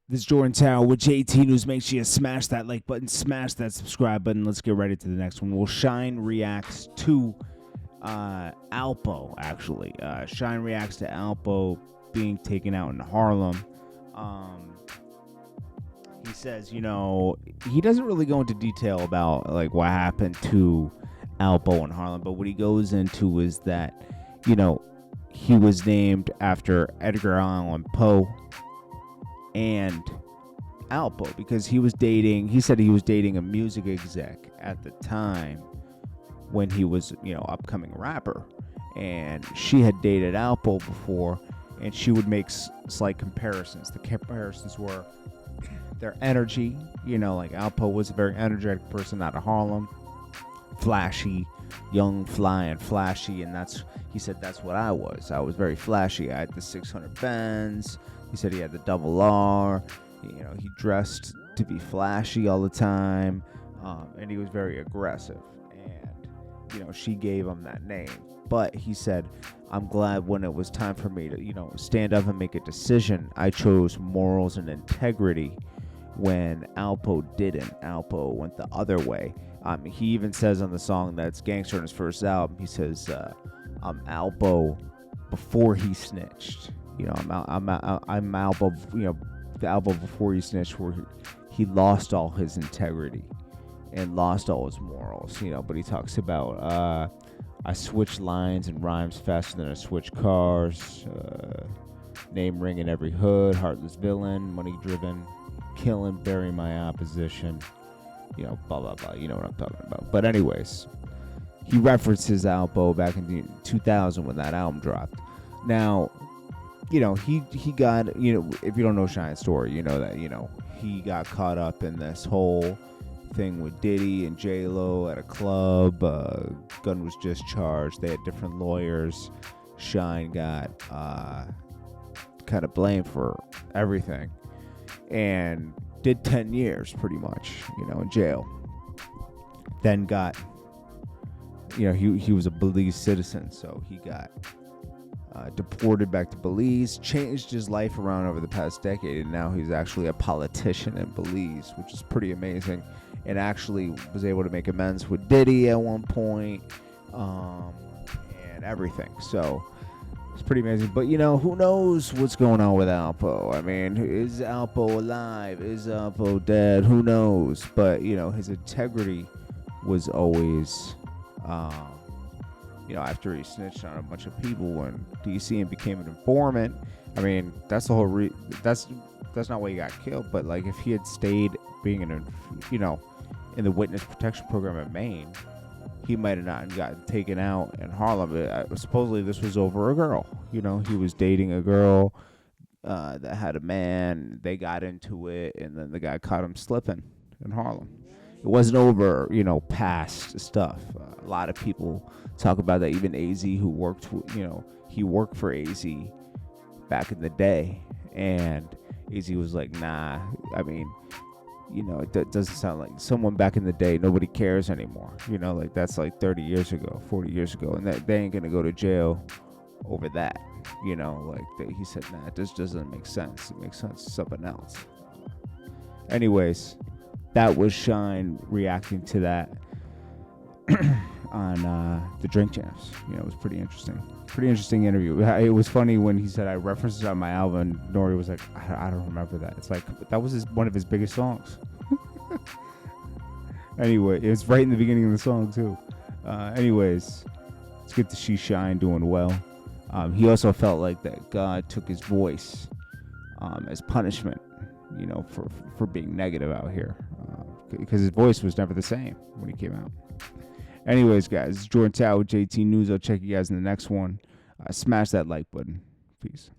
This is Jordan Tower with JT News. Make sure you smash that like button, smash that subscribe button. Let's get ready to the next one. Well, Shyne reacts to Alpo, actually. Shyne reacts to Alpo being taken out in Harlem. He says, he doesn't really go into detail about like what happened to Alpo in Harlem, but what he goes into is that, he was named after Edgar Allan Poe and Alpo because he said he was dating a music exec at the time when he was, upcoming rapper. And she had dated Alpo before, and she would make slight comparisons. The comparisons were their energy, like Alpo was a very energetic person out of Harlem, flashy, young, fly, and flashy, and he said that's what I was. I was very flashy. I had the 600 Benz. He said he had the double R. He dressed to be flashy all the time, and he was very aggressive. And she gave him that name. But he said, I'm glad when it was time for me to stand up and make a decision, I chose morals and integrity. When Alpo didn't, Alpo went the other way. He even says on the song that's Gangster on his first album, he says, I'm Alpo before he snitched. I'm Alpo, the Alpo before he snitched, where he lost all his integrity and lost all his morals, but he talks about, I switch lines and rhymes faster than I switch cars, name ring in every hood, heartless villain, money driven, kill and bury my opposition, blah, blah, blah. You know what I'm talking about. But anyways, he references Alpo back in 2000 when that album dropped. Now, he got, if you don't know Shyne's story, you know that, he got caught up in this whole thing with Diddy and J-Lo at a club. Gun was discharged. They had different lawyers. Shyne got kind of blamed for everything and did 10 years pretty much, in jail. Then got, he was a Belize citizen, so he got deported back to Belize, changed his life around over the past decade, and now he's actually a politician in Belize, which is pretty amazing, and actually was able to make amends with Diddy at one point, and everything. So it's pretty amazing. But, who knows what's going on with Alpo? I mean, is Alpo alive? Is Alpo dead? Who knows? But, his integrity was always, after he snitched on a bunch of people when DC and became an informant. I mean, that's the whole that's not why he got killed. But, like, if he had stayed being in the witness protection program at Maine, he might have not gotten taken out in Harlem. Supposedly this was over a girl. He was dating a girl that had a man. They got into it, and then the guy caught him slipping in Harlem. It wasn't over, past stuff. A lot of people talk about that. Even AZ, who worked, he worked for AZ back in the day, and AZ was like, nah, I mean, it doesn't sound like someone back in the day. Nobody cares anymore. Like that's like 30 years ago, 40 years ago, and that they ain't gonna go to jail over that. He said, nah, this doesn't make sense. It makes sense to something else. Anyways, that was Shyne reacting to that on the Drink Champs. It was pretty interesting. Pretty interesting interview. It was funny when he said I referenced it on my album, and Nori was like, I don't remember that. It's like, that was one of his biggest songs. Anyway, it was right in the beginning of the song too. Anyways, it's good to see Shyne doing well. He also felt like that God took his voice as punishment, for being negative out here, because his voice was never the same when he came out. Anyways, guys, it's Jordan Tower with JT News. I'll check you guys in the next one. Smash that like button. Peace.